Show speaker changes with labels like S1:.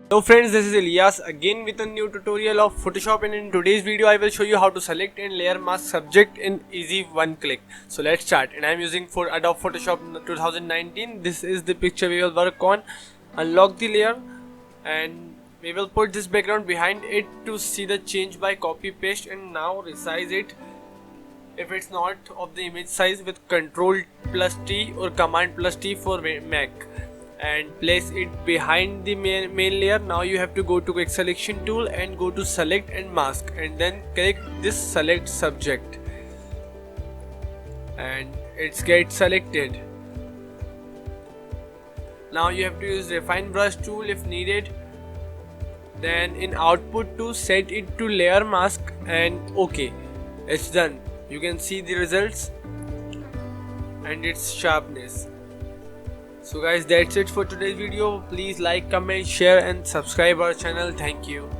S1: Hello friends, this is Elias again with a new tutorial of Photoshop, and in today's video I will show you how to select and layer mask subject in easy one click. So let's start. And I am using for Adobe Photoshop 2019. This is the picture we will work on. Unlock the layer and we will put this background behind it to see the change by copy paste, and now resize it if it's not of the image size with Ctrl plus T or Command plus T for Mac, and place it behind the main layer. Now you have to go to quick selection tool and go to select and mask, and then click this select subject and it's get selected. Now you have to use refine brush tool if needed, then in output to set it to layer mask, and okay, it's done. You can see the results and its sharpness. So guys, that's it for today's video. Please like, comment, share and subscribe our channel. Thank you.